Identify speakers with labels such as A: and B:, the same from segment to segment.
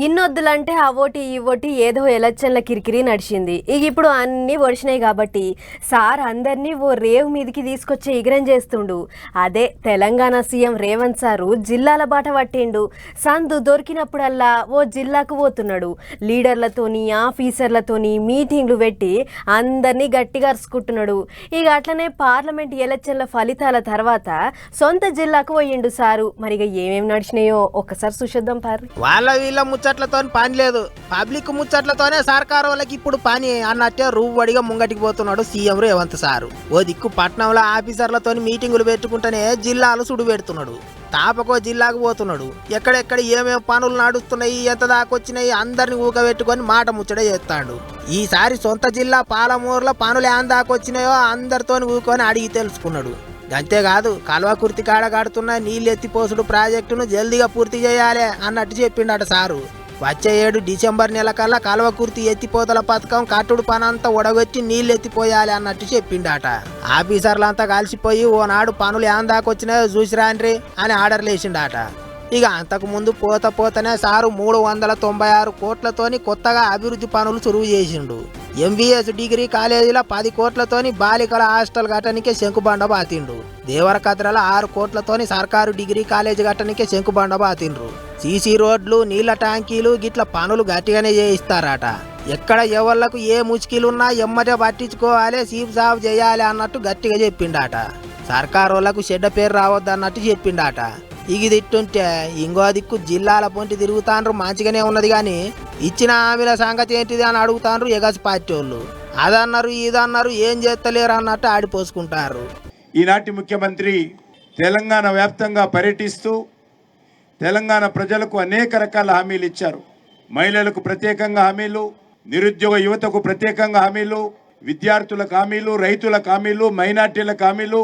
A: ఇన్నొద్దులంటే ఆ ఓటి ఈ ఓటి ఏదో ఎలక్షన్ల కిరికిరి నడిచింది. ఇప్పుడు అన్నీ ఒడిచినాయి కాబట్టి సార్ అందరినీ ఓ రేవ్ మీదికి తీసుకొచ్చే ఇగ్రం చేస్తుండు. అదే తెలంగాణ సీఎం రేవంత్ సారు జిల్లాల బాట పట్టిండు. సందు దొరికినప్పుడల్లా ఓ జిల్లాకు పోతున్నాడు. లీడర్లతోని ఆఫీసర్లతోని మీటింగ్లు పెట్టి అందరినీ గట్టిగా అరుచుకుంటున్నాడు. అట్లనే పార్లమెంట్ ఎలక్షన్ల ఫలితాల తర్వాత సొంత జిల్లాకు పోయిండు సారు. మరిగా ఏమేమి నడిచినాయో ఒక్కసారి చూసేద్దాం పారు.
B: వాళ్ళ వీళ్ళ ముచ్చట్లతో పని లేదు, పబ్లిక్ ముచ్చట్లతోనే సర్కారు వాళ్ళకి ఇప్పుడు పని అన్నట్టే రూవడిగా ముంగటికి పోతున్నాడు సీఎం రేవంత్ సారు. ఓ దిక్కు పట్నంలో ఆఫీసర్లతో మీటింగులు పెట్టుకుంటేనే జిల్లాలు సుడు పెడుతున్నాడు. తాపకో జిల్లాకు పోతున్నాడు. ఎక్కడెక్కడ ఏమేమి పనులు నడుస్తున్నాయి, ఎంత దాకొచ్చినాయి అందరిని ఊకబెట్టుకొని మాట ముచ్చట చేస్తాడు. ఈసారి సొంత జిల్లా పాలమూరులో పనులు ఏం దాకొచ్చినాయో అందరితో ఊకొని అడిగి తెలుసుకున్నాడు. అంతేకాదు కల్వకుర్తి కాడ కడుతున్న నీళ్ళెత్తిపోసుడు ప్రాజెక్టును జల్దీగా పూర్తి చేయాలి అన్నట్టు చెప్పిండట సారు. వచ్చే ఏడు డిసెంబర్ నెల కల్లా కల్వకుర్తి ఎత్తిపోతల పథకం కట్టుడు పనంతా ఒడగొట్టి నీళ్ళెత్తిపోయాలి అన్నట్టు చెప్పిండట. ఆఫీసర్లంతా కలిసిపోయి ఓనాడు పనులు ఏం దాకొచ్చినాయో చూసిరాండ్రి అని ఆర్డర్లు వేసిండట. అంతకు ముందు పోతనే సారు 396 కోట్లతోని కొత్తగా అభివృద్ధి పనులు చురువు చేసిండు. ఎంబీఎస్ డిగ్రీ కాలేజీలో 10 కోట్లతోని బాలికల హాస్టల్ కట్టనికే శంకుబండ బాతిండు. దేవరకద్రల 6 కోట్లతోని సర్కారు డిగ్రీ కాలేజీ కట్టనికే శంకుబండ బాతిండ్రు. సీసీ రోడ్లు, నీళ్ల ట్యాంకీలు గిట్ల పనులు గట్టిగానే చేయిస్తారట. ఎక్కడ ఎవళ్లకు ఏ ముచ్కిలున్నా ఎమ్మటే పట్టించుకోవాలి, సీప్ సాఫ్ చేయాలి అన్నట్టు గట్టిగా చెప్పిండట. సర్కారు వాళ్ళకు చెడ్డ పేరు రావద్దు అన్నట్టు చెప్పిండట. ఇది తిట్టుంటే ఇంకో దిక్కు జిల్లాల పొంటి తిరుగుతాండ్రు, మంచిగానే ఉన్నది కానీ ఇచ్చిన హామీల సంగతి ఏంటిది అని అడుగుతాండ్రు ఎగసి పార్టీ వాళ్ళు. అదన్నారు ఇదన్నారు ఏం చేస్తలేరు అన్నట్టు ఆడిపోసుకుంటారు.
C: ఈనాటి ముఖ్యమంత్రి తెలంగాణ వ్యాప్తంగా పర్యటిస్తూ తెలంగాణ ప్రజలకు అనేక రకాల హామీలు ఇచ్చారు. మహిళలకు ప్రత్యేకంగా హామీలు, నిరుద్యోగ యువతకు ప్రత్యేకంగా హామీలు, విద్యార్థులకు హామీలు, రైతులకు హామీలు, మైనార్టీలకు హామీలు.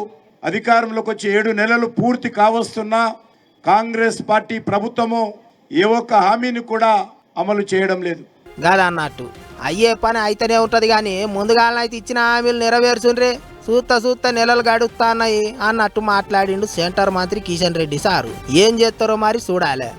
C: అధికారంలోకి వచ్చి 7 నెలలు పూర్తి కావస్తున్నా కాంగ్రెస్ పార్టీ ప్రభుత్వము ఏ ఒక్క హామీని కూడా అమలు చేయడం లేదు.
B: కాదన్నట్టు అయ్యే పని అయితేనే ఉంటది కానీ ముందుగాలనైతే ఇచ్చిన హామీలు నెరవేర్చుండ్రే, సూత్త నెలలు గడుస్తున్నాయి అన్నట్టు మాట్లాడిండు సెంటర్ మంత్రి కిషన్ రెడ్డి సారు. ఏం చేస్తారో మరి చూడాలి.